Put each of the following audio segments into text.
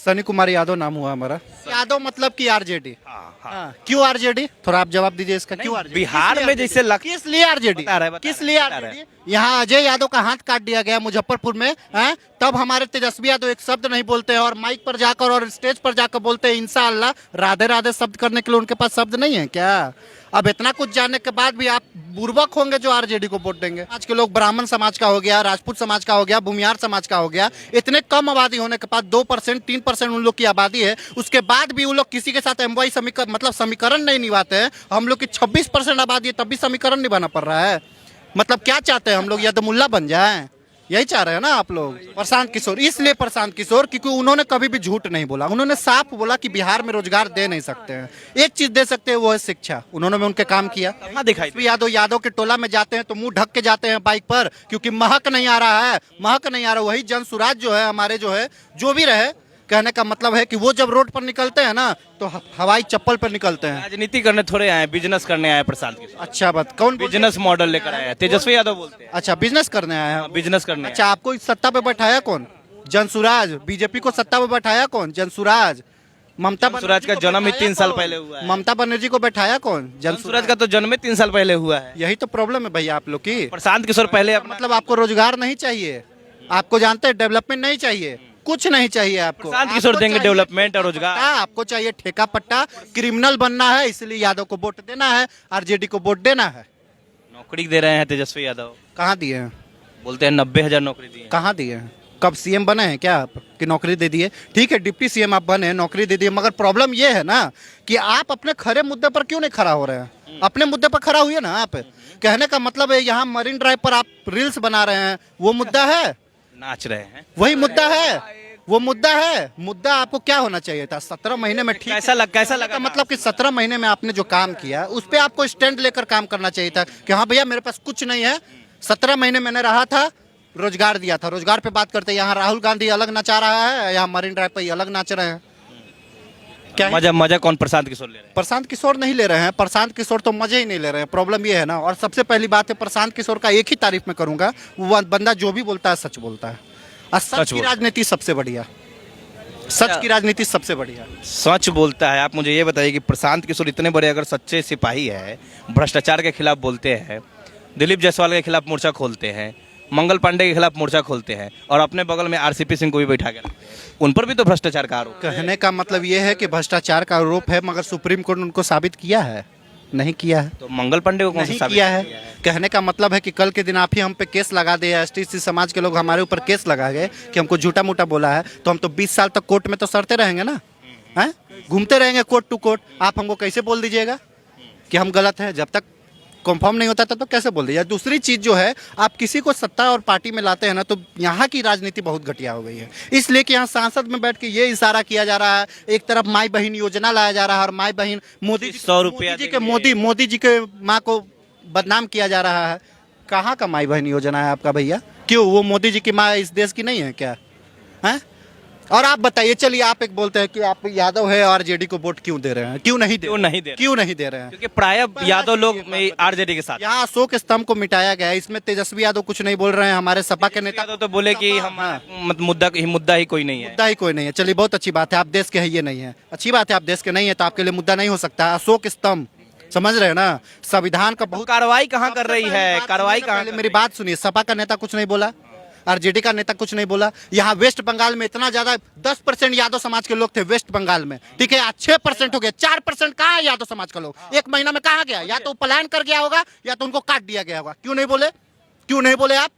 सनी कुमार यादव नाम हुआ हमारा। यादव मतलब कि आरजेडी। हाँ, क्यों आरजेडी? थोड़ा आप जवाब दीजिए इसका, क्यों आरजेडी? बिहार में जैसे किस लिए आरजेडी? किस लिए आरजेडी? यहाँ अजय यादव का हाथ काट दिया गया मुजफ्फरपुर में, हैं? तब हमारे तेजस्वी यादव एक शब्द नहीं बोलते हैं और माइक पर जाकर और स्टेज पर जाकर बोलते हैं इंशाअल्लाह, राधे राधे शब्द करने के लिए उनके पास शब्द नहीं है क्या? अब इतना कुछ जानने के बाद भी आप बुर्बक होंगे जो आरजेडी को वोट देंगे। आज के लोग ब्राह्मण समाज का हो गया, राजपूत समाज का हो गया, भूमियार समाज का हो गया, इतने कम आबादी होने के बाद 2% 3% उन लोग की आबादी है, उसके बाद भी उन लोग किसी के साथ एमवाई समीकरण नहीं निभाते हैं। हम लोग की 26% आबादी है तब भी समीकरण निभाना पड़ रहा है। मतलब क्या चाहते हैं हम लोग, या तो मुल्ला बन जाएं, यही चाह रहे हैं ना आप लोग। प्रशांत किशोर, इसलिए प्रशांत किशोर क्योंकि उन्होंने कभी भी झूठ नहीं बोला। उन्होंने साफ बोला कि बिहार में रोजगार दे नहीं सकते हैं, एक चीज दे सकते हैं वो है शिक्षा। उन्होंने में उनके काम किया। दिखाई यादव के टोला में जाते हैं तो मुंह ढक के जाते हैं बाइक पर, क्योंकि महक नहीं आ रहा है, महक नहीं आ रहा। वही जन सुराज जो है हमारे, जो है जो भी रहे, कहने का मतलब है कि वो जब रोड पर निकलते हैं ना तो हवाई चप्पल पर निकलते हैं। राजनीति करने थोड़े आए, बिजनेस करने आए प्रशांत किशोर। अच्छा बात, कौन बिजनेस मॉडल लेकर आया है, तेजस्वी यादव बोलते हैं। अच्छा, बिजनेस करने आया है, बिजनेस करने। अच्छा, आपको इस सत्ता पे बैठाया कौन? जनसुराज। बीजेपी को सत्ता पे बैठाया कौन? जनसुराज। ममता जनसुराज का जन्म ही 3 साल पहले हुआ है। ममता बनर्जी को बैठाया कौन? जनसुराज का तो जन्म ही 3 साल पहले हुआ है। यही तो प्रॉब्लम है भैया आप लोग की। प्रशांत किशोर पहले मतलब आपको रोजगार नहीं चाहिए, आपको जानते हैं डेवलपमेंट नहीं चाहिए, कुछ नहीं चाहिए आपको। प्रशांत किशोर देंगे डेवलपमेंट और रोजगार। आपको चाहिए ठेका पट्टा, क्रिमिनल बनना है, इसलिए यादव को वोट देना है, आरजेडी को वोट देना है। नौकरी दे रहे हैं तेजस्वी यादव। कहाँ दिए हैं? बोलते हैं 90,000 नौकरी दी है। कहाँ दिए हैं? कब सीएम बने हैं क्या आप कि नौकरी दे दिए? ठीक है, डिप्टी सीएम आप बने, नौकरी दे दिए, मगर प्रॉब्लम ये है ना कि आप अपने खरे मुद्दे पर क्यों नहीं खड़ा हो रहे हैं? अपने मुद्दे पर खड़ा हुए ना आप। कहने का मतलब है यहाँ मरीन ड्राइव पर आप रील्स बना रहे हैं, वो मुद्दा है? नाच रहे हैं, वही मुद्दा है, वो मुद्दा है। मुद्दा आपको क्या होना चाहिए था? 17 महीने में ठीक कैसा लगा मतलब कि 17 महीने में आपने जो काम किया उस पे आपको स्टैंड लेकर काम करना चाहिए था कि हाँ भैया मेरे पास कुछ नहीं है, 17 महीने मैंने रहा था, रोजगार दिया था। रोजगार पे बात करते हैं, यहाँ राहुल गांधी अलग नचा रहा है, यहाँ मरीन ड्राइव पे अलग नाच रहे हैं। क्या मजा कौन प्रशांत किशोर ले रहे हैं? प्रशांत किशोर नहीं ले रहे हैं, प्रशांत किशोर तो मजे ही नहीं ले रहे हैं। प्रॉब्लम ये है ना। और सबसे पहली बात है, प्रशांत किशोर का एक ही तारीफ में करूंगा, वो बंदा जो भी बोलता है सच बोलता है, और सच की राजनीति सबसे बढ़िया, सच की राजनीति सबसे बढ़िया सच बोलता है। आप मुझे ये बताइए कि प्रशांत किशोर इतने बड़े अगर सच्चे सिपाही है, भ्रष्टाचार के खिलाफ बोलते हैं, दिलीप जायसवाल के खिलाफ मोर्चा खोलते हैं, मंगल पांडे के खिलाफ मोर्चा खोलते हैं, और अपने बगल में आरसीपी सिंह को भी बैठा गया, उन पर भी तो भ्रष्टाचार का आरोप। कहने का मतलब ये है कि भ्रष्टाचार का आरोप है, मगर सुप्रीम कोर्ट ने उनको साबित किया है? नहीं किया है। तो मंगल पांडे को कौन सा किया है? कहने का मतलब है कि कल के दिन आप ही हम पे केस लगा दे, एसटीसी समाज के लोग हमारे ऊपर केस लगा गए कि हमको झूठा मूठा बोला है, तो हम तो 20 साल तक कोर्ट में तो सड़ते रहेंगे ना, हैं? घूमते रहेंगे कोर्ट टू कोर्ट। आप हमको कैसे बोल दीजिएगा कि हम गलत है? जब तक कंफर्म नहीं होता था तो कैसे बोल दीजिए? दूसरी चीज जो है, आप किसी को सत्ता और पार्टी में लाते हैं ना, तो यहाँ की राजनीति बहुत घटिया हो गई है, इसलिए कि यहाँ सांसद में बैठ के ये इशारा किया जा रहा है, एक तरफ माई बहन योजना लाया जा रहा है, और माई बहन मोदी 100 रुपया मोदी जी के माँ को बदनाम किया जा रहा है। कहाँ का माई बहन योजना है आपका भैया? क्यों, वो मोदी जी की माँ इस देश की नहीं है क्या? है? और आप बताइए, चलिए आप एक बोलते हैं कि आप यादव है, आरजेडी को वोट क्यों दे रहे हैं? क्यों नहीं दे रहे हैं? क्योंकि प्राय यादव लोग आरजेडी के साथ। यहाँ अशोक स्तंभ को मिटाया गया है, इसमें तेजस्वी यादव कुछ नहीं बोल रहे हैं। हमारे सपा के नेता तो बोले कि हम मुद्दा ही कोई नहीं है। मुद्दा ही कोई नहीं है। चलिए बहुत अच्छी बात है, आप देश के है, ये नहीं है अच्छी बात है, आप देश के नहीं है तो आपके लिए मुद्दा नहीं हो सकता। अशोक स्तंभ, समझ रहे हैं ना? संविधान का बहुत कार्रवाई कहाँ कर रही है? कार्रवाई कहाँ? मेरी बात सुनिए, सपा का नेता कुछ नहीं बोला, आरजेडी का नेता कुछ नहीं बोला। यहाँ वेस्ट बंगाल में इतना ज्यादा 10% यादव समाज के लोग थे वेस्ट बंगाल में, ठीक है, आज 6% हो गया। 4% कहाँ है यादव समाज का लोग? एक महीना में कहाँ गया? या तो पलायन कर गया होगा या तो उनको काट दिया गया होगा। क्यों नहीं बोले? क्यों नहीं बोले आप?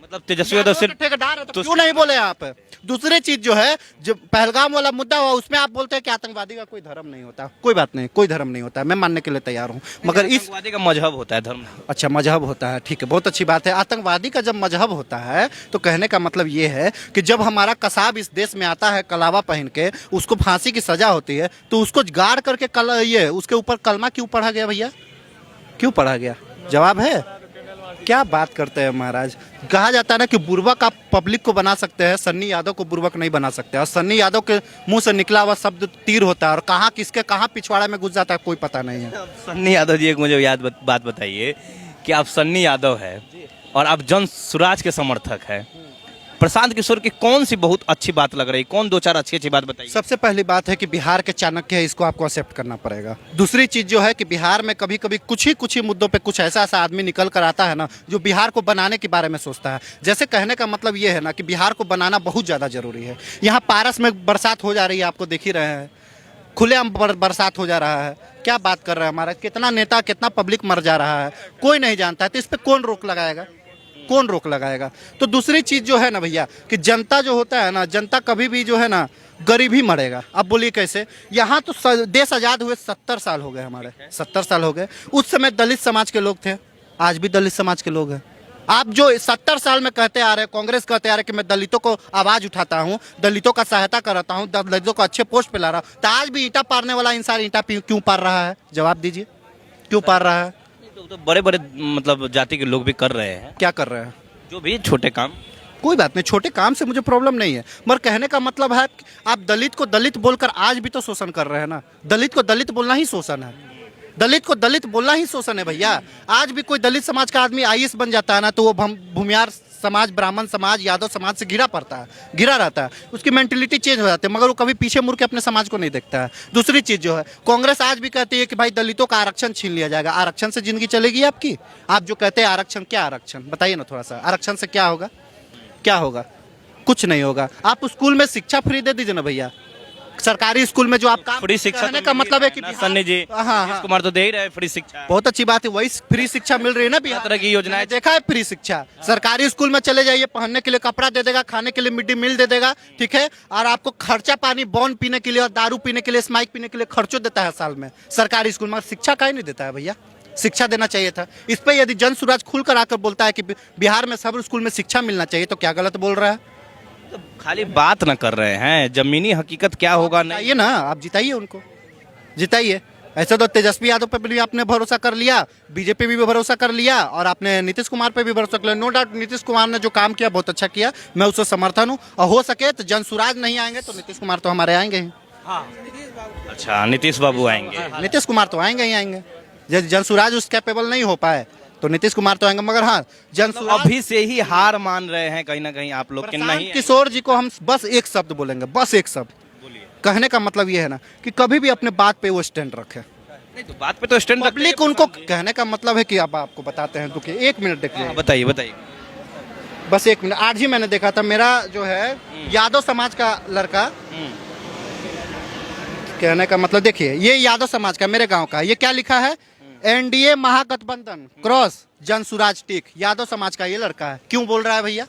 मतलब तेजस्वी यादव सिर्फ ठेकेदार है तो क्यों नहीं बोले आप? दूसरी चीज जो है, जो पहलगाम वाला मुद्दा हुआ, उसमें आप बोलते हैं कि आतंकवादी का कोई धर्म नहीं होता। कोई बात नहीं, कोई धर्म नहीं होता है, मैं मानने के लिए तैयार हूँ, मगर इस आतंकवादी का मजहब होता है, धर्म। अच्छा, मजहब होता है, ठीक है, बहुत अच्छी बात है। आतंकवादी का जब मजहब होता है तो कहने का मतलब ये है कि जब हमारा कसाब इस देश में आता है कलावा पहन के, उसको फांसी की सजा होती है, तो उसको गाड़ करके ये उसके ऊपर कलमा क्यों पढ़ा गया भैया? क्यों पढ़ा गया? जवाब है? क्या बात करते हैं महाराज। कहा जाता है ना कि बुर्बक आप पब्लिक को बना सकते हैं, सन्नी यादव को बुर्बक नहीं बना सकते। और सन्नी यादव के मुंह से निकला हुआ शब्द तीर होता है, और कहाँ किसके कहाँ पिछवाड़ा में घुस जाता है कोई पता नहीं है। सन्नी यादव जी, एक मुझे बात बताइए कि आप सन्नी यादव है और आप जन सुराज के समर्थक है, प्रशांत किशोर की कौन सी बहुत अच्छी बात लग रही, कौन दो चार अच्छी अच्छी बात बताइए। सबसे पहली बात है कि बिहार के चाणक्य है, इसको आपको एक्सेप्ट करना पड़ेगा। दूसरी चीज जो है कि बिहार में कभी कभी कुछ ही मुद्दों पे कुछ ऐसा ऐसा आदमी निकल कर आता है ना जो बिहार को बनाने के बारे में सोचता है। जैसे कहने का मतलब ये है ना कि बिहार को बनाना बहुत ज़्यादा जरूरी है। यहाँ पारस में बरसात हो जा रही है, आपको देख ही रहे हैं, खुलेआम बरसात हो जा रहा है। क्या बात कर रहा है, हमारा कितना नेता कितना पब्लिक मर जा रहा है, कोई नहीं जानता है। तो इस पर कौन रोक लगाएगा, कौन रोक लगाएगा। तो दूसरी चीज जो है ना भैया कि जनता जो होता है ना, जनता कभी भी जो है ना गरीब ही मरेगा। अब बोलिए कैसे। यहाँ तो देश आज़ाद हुए 70 साल हो गए, हमारे 70 साल हो गए। उस समय दलित समाज के लोग थे, आज भी दलित समाज के लोग हैं। आप जो 70 साल में कहते आ रहे हैं, कांग्रेस कहते आ रहे हैं कि मैं दलितों को आवाज उठाता हूँ, दलितों का सहायता कराता हूँ, दलितों को अच्छे पोस्ट पे ला रहा हूँ, तो आज भी ईंटा पारने वाला इंसान ईंटा क्यों पार रहा है? जवाब दीजिए, क्यों पार रहा है? तो बड़े बड़े मतलब जाति के लोग भी कर रहे हैं, क्या कर रहे हैं? जो भी छोटे काम। कोई बात नहीं, छोटे काम से मुझे प्रॉब्लम नहीं है, मगर कहने का मतलब है आप दलित को दलित बोलकर आज भी तो शोषण कर रहे हैं ना। दलित को दलित बोलना ही शोषण है, दलित को दलित बोलना ही शोषण है भैया। आज भी कोई दलित समाज का आदमी आईएएस बन जाता है ना तो वो भूमियार समाज, ब्राह्मण समाज, यादव समाज से घिरा रहता है, उसकी मेंटेलिटी चेंज हो जाती है, मगर वो कभी पीछे मुड़ के अपने समाज को नहीं देखता है। दूसरी चीज जो है, कांग्रेस आज भी कहती है कि भाई दलितों का आरक्षण छीन लिया जाएगा। आरक्षण से जिंदगी चलेगी आपकी? आप जो कहते हैं आरक्षण, क्या आरक्षण बताइए ना थोड़ा सा। आरक्षण से क्या होगा, क्या होगा? कुछ नहीं होगा। आप स्कूल में शिक्षा फ्री दे दीजिए ना भैया, सरकारी स्कूल में जो आप काम, फ्री शिक्षा कहने का मतलब है कि सन्नी जी, हाँ, नीतीश कुमार तो दे ही रहे फ्री शिक्षा। बहुत अच्छी बात है, वही फ्री शिक्षा मिल रही है ना बिहार। तरह की योजनाएं देखा है फ्री शिक्षा, सरकारी स्कूल में चले जाइए, पहनने के लिए कपड़ा दे देगा, खाने के लिए मिड डे मील दे देगा, ठीक है, और आपको खर्चा पानी बॉन पीने के लिए और दारू पीने के लिए, स्माइक पीने के लिए खर्चो देता है साल में सरकारी स्कूल में। शिक्षा का ही नहीं देता है भैया, शिक्षा देना चाहिए था। इस पर यदि जन सुराज खुलकर आकर बोलता है कि बिहार में सब स्कूल में शिक्षा मिलना चाहिए, तो क्या गलत बोल रहा है? तो खाली बात न कर रहे हैं, जमीनी हकीकत क्या होगा नहीं। जिताइए ना, आप जिताइए उनको, जिताइए। ऐसे तो तेजस्वी यादव पे भी आपने भरोसा कर लिया, बीजेपी भी भरोसा कर लिया, और आपने नीतीश कुमार पे भी भरोसा कर लिया। नो डाउट नीतीश कुमार ने जो काम किया बहुत अच्छा किया, मैं उससे समर्थन हूँ। और हो सके तो जन सुराज नहीं आएंगे तो नीतीश कुमार तो हमारे आएंगे ही। अच्छा, नीतीश बाबू आएंगे। नीतीश कुमार तो आएंगे ही आएंगे। यदि जन सुराज उस कैपेबल नहीं हो पाए तो नीतीश कुमार तो आएंगे। मगर हाँ, जन सुराज अभी से ही हार मान रहे हैं कहीं ना कहीं आप लोग कि नहीं प्रशांत किशोर जी को हम बस एक शब्द बोलेंगे, बस एक शब्द। कहने का मतलब ये है ना कि कभी भी अपने बात पे वो स्टैंड रखे। नहीं तो बात पे तो स्टैंड पब्लिक उनको, कहने का मतलब है कि अब आपको बताते हैं, दुखी एक मिनट देखिए, बताइए बताइए। बस एक मिनट। आज ही मैंने देखा था, मेरा जो है यादव समाज का लड़का, कहने का मतलब देखिए, ये यादव समाज का, मेरे गांव का, ये क्या लिखा है, एनडीए महागठबंधन क्रॉस जन सुराज टिक, यादव समाज का ये लड़का है। क्यों बोल रहा है भैया?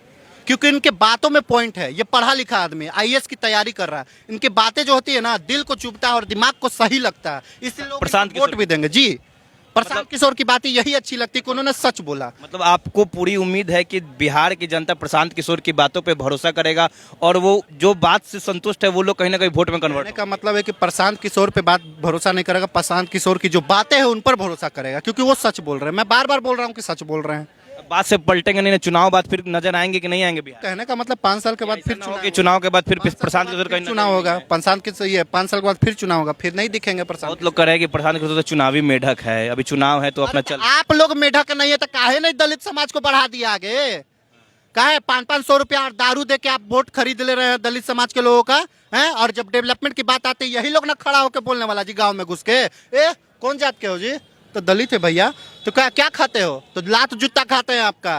क्योंकि इनके बातों में पॉइंट है। ये पढ़ा लिखा आदमी, आईएएस की तैयारी कर रहा है, इनकी बातें जो होती है ना दिल को चुभता है और दिमाग को सही लगता है, इसलिए लोग प्रशांत वोट भी देंगे जी। प्रशांत किशोर की बातें यही अच्छी लगती है कि उन्होंने सच बोला। मतलब आपको पूरी उम्मीद है कि बिहार की जनता प्रशांत किशोर की बातों पे भरोसा करेगा और वो जो बात से संतुष्ट है वो लोग कहीं ना कहीं वोट में कन्वर्ट। कहने का मतलब है कि प्रशांत किशोर पे बात भरोसा नहीं करेगा, प्रशांत किशोर की जो बातें हैं उन पर भरोसा करेगा, क्योंकि वो सच बोल रहे हैं। मैं बार बार बोल रहा हूँ कि सच बोल रहे हैं। बात से पलटेंगे नहीं, चुनाव बाद फिर नजर आएंगे कि नहीं आएंगे बिहार? कहने का मतलब 5 साल के बाद फिर चुनाव के बाद फिर प्रशांत किशोर का चुनाव होगा। प्रशांत किशोर ये 5 साल के बाद फिर चुनाव होगा, फिर नहीं दिखेंगे प्रशांत। बहुत लोग कह रहे हैं कि प्रशांत किशोर तो चुनावी मेढक है, अभी चुनाव है तो अपना चल। आप लोग मेढक नहीं है तो काहे नहीं दलित समाज को बढ़ा दिया आगे? काहे 500-500 रुपया और दारू दे के आप वोट खरीद ले रहे हैं दलित समाज के लोगों का है? और जब डेवलपमेंट की बात आती है यही लोग ना खड़ा होकर बोलने वाला जी, गाँव में घुस के, ए कौन जात के हो जी? तो दलित है भैया। तो क्या खाते हो? तो लात जूता खाते हैं, आपका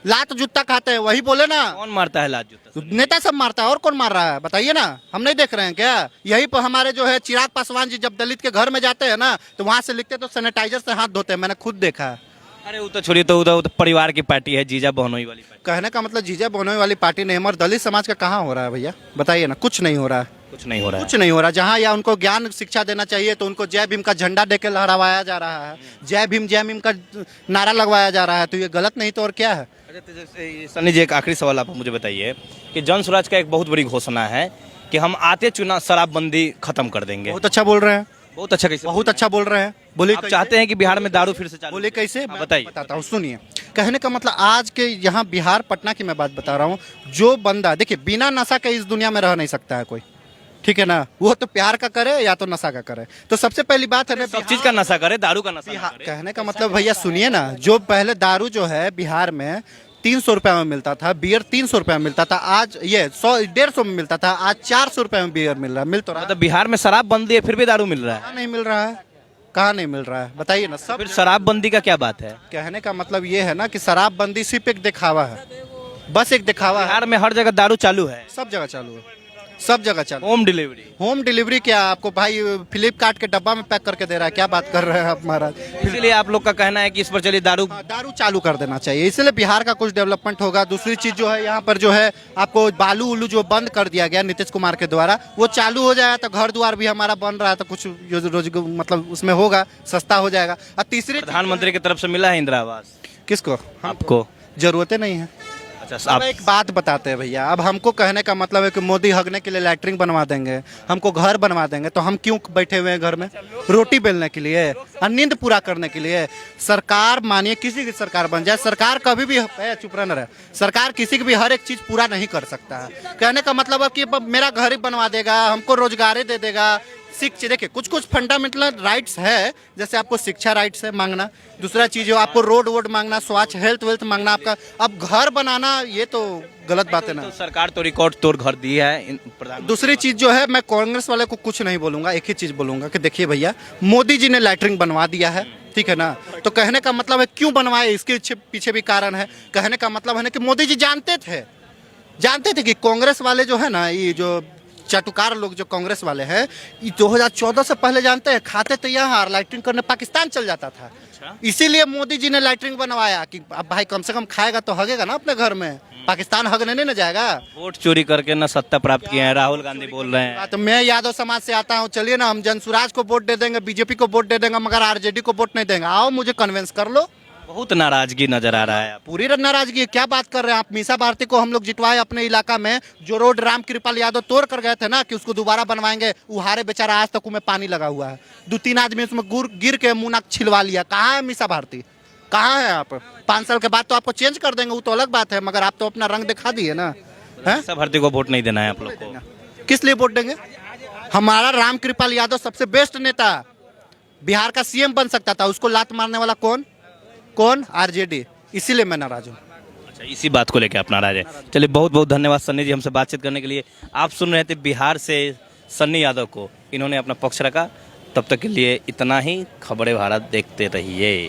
लात जूता खाते हैं, वही बोले ना। कौन मारता है लात जूता? नेता सब मारता है, और कौन मार रहा है बताइए ना, हम नहीं देख रहे हैं क्या? यही पर हमारे जो है चिराग पासवान जी जब दलित के घर में जाते हैं ना तो वहां से लिखते तो सैनिटाइजर से हाथ धोते हैं, मैंने खुद देखा है। अरे वो तो छोड़िए, तो उधर परिवार की पार्टी है, जीजा बहनोई वाली पार्टी। कहने का मतलब जीजा बहनोई वाली पार्टी नहीं, हमारे दलित समाज का कहाँ हो रहा है भैया? बताइए ना, कुछ नहीं हो रहा है, कुछ नहीं हो रहा है, कुछ नहीं हो रहा। जहाँ या उनको ज्ञान शिक्षा देना चाहिए तो उनको जय भीम का झंडा देकर लहरावाया जा रहा है, जय भीम का नारा लगवाया जा रहा है, तो ये गलत नहीं तो और क्या है? सन्नी जी, एक आखिरी सवाल आप मुझे बताइए कि जन स्वराज का एक बहुत बड़ी घोषणा है कि हम आते चुनाव शराबबंदी खत्म कर देंगे। बहुत अच्छा बोल रहे हैं, बहुत अच्छा, कैसे? बहुत अच्छा बोल रहे हैं। बोले आप चाहते हैं कि बिहार में दारू फिर से चालू? बोले कैसे? बताइए, बताता हूँ, सुनिए। कहने का मतलब आज के यहाँ बिहार पटना की मैं बात बता रहा हूँ। जो बंदा देखिए बिना नशा के इस दुनिया में रह नहीं सकता है कोई, ठीक है ना? वो तो प्यार का करे या तो नशा का करे। तो सबसे पहली बात है ना, सब चीज का नशा करे, दारू का नशा ना करे। कहने का मतलब भैया सुनिए ना, जो पहले दारू जो है बिहार में 300 रुपये में मिलता था, बियर 300 रुपये में मिलता था, आज ये 100-150 में मिलता था, आज 400 रुपये में बियर मिल रहा है। मिल तो रहा है। मतलब बिहार में शराब बंदी है फिर भी दारू मिल रहा है। कहाँ नहीं मिल रहा है, कहाँ नहीं मिल रहा है बताइए ना। सब फिर शराबबंदी का क्या बात है? कहने का मतलब ये है ना कि शराबबंदी सिर्फ एक दिखावा है, बस एक दिखावा है। बिहार में हर जगह दारू चालू है, सब जगह चालू है, सब जगह चालू। Home delivery. होम डिलीवरी क्या आपको भाई फ्लिपकार्ट के डब्बा में पैक करके दे रहा है, क्या बात कर रहे हैं आप महाराज। इसीलिए आप लोग का कहना है कि इस पर चलिए दारू। हाँ, दारू चालू कर देना चाहिए, इसलिए बिहार का कुछ डेवलपमेंट होगा। दूसरी चीज जो है यहाँ पर जो है आपको बालू उलू जो बंद कर दिया गया नीतीश कुमार के द्वारा, वो चालू हो जाएगा तो घर द्वार भी हमारा बन रहा है तो कुछ रोज मतलब उसमें होगा, सस्ता हो जाएगा। और तीसरी प्रधानमंत्री की तरफ से मिला है इंदिरा आवास किसको? आपको? जरूरतें नहीं है। अच्छा अब एक बात बताते हैं भैया, अब हमको कहने का मतलब है कि मोदी हगने के लिए लैट्रिन बनवा देंगे, हमको घर बनवा देंगे, तो हम क्यों बैठे हुए हैं घर में? रोटी बेलने के लिए और नींद पूरा करने के लिए? सरकार मानिए किसी की सरकार बन जाए, सरकार कभी भी चुप रहना रहे, सरकार किसी की भी हर एक चीज पूरा नहीं कर सकता है। कहने का मतलब है कि मेरा घर ही बनवा देगा, हमको रोजगार दे देगा। शिक्षा देखिए, कुछ कुछ फंडामेंटल राइट्स है, जैसे आपको शिक्षा राइट्स है मांगना, दूसरा चीज है आपको रोड वोड मांगना, स्वच्छ हेल्थ वेल्थ मांगना आपका। अब घर बनाना ये तो गलत बात है ना। तो सरकार तो रिकॉर्ड तोड़ घर दी है दूसरी चीज जो है, मैं कांग्रेस वाले को कुछ नहीं बोलूंगा, एक ही चीज बोलूंगा कि देखिए भैया, मोदी जी ने लैट्रिन बनवा दिया है, ठीक है ना। तो कहने का मतलब है क्यों बनवाए, इसके पीछे भी कारण है। कहने का मतलब है ना कि मोदी जी जानते थे कि कांग्रेस वाले जो है ना, ये जो चटुकार लोग जो कांग्रेस वाले हैं, 2014 से पहले जानते हैं खाते तो यहाँ लैट्रिन करने पाकिस्तान चल जाता था। इसीलिए मोदी जी ने लैट्रिन बनवाया कि अब भाई कम से कम खाएगा तो हगेगा ना अपने घर में, पाकिस्तान हगने नहीं ना जाएगा। वोट चोरी करके ना सत्ता प्राप्त किए हैं, राहुल गांधी बोल रहे हैं। तो मैं यादव समाज से आता हूँ, चलिए ना हम जनसुराज को वोट दे देंगे, बीजेपी को वोट दे देंगे, मगर आरजेडी को वोट नहीं देंगे। आओ मुझे कन्विंस कर लो। बहुत नाराजगी नजर आ रहा है। पूरी नाराजगी है, क्या बात कर रहे हैं आप। मीसा भारती को हम लोग जितवाए अपने इलाका में, जो रोड राम कृपाल यादव तोड़ कर गए थे ना कि उसको दोबारा बनवाएंगे, उहारे बेचारा आज तक में पानी लगा हुआ है। 2-3 आदमी उसमें गिर के मुंह नाक छिलवा लिया। कहाँ है मीसा भारती, कहाँ है आप? 5 साल के बाद तो आपको चेंज कर देंगे, वो तो अलग बात है, मगर आप तो अपना रंग दिखा दिए ना। मीसा भारती को वोट नहीं देना है आप लोग को? किस लिए वोट देंगे? हमारा राम कृपाल यादव सबसे बेस्ट नेता, बिहार का सीएम बन सकता था, उसको लात मारने वाला कौन? आरजेडी। इसीलिए मैं नाराज हूँ। अच्छा, इसी बात को लेकर आप नाराज है। चलिए, बहुत बहुत धन्यवाद सन्नी जी हमसे बातचीत करने के लिए। आप सुन रहे थे बिहार से सन्नी यादव को, इन्होंने अपना पक्ष रखा। तब तक के लिए इतना ही। खबरें भारत देखते रहिए।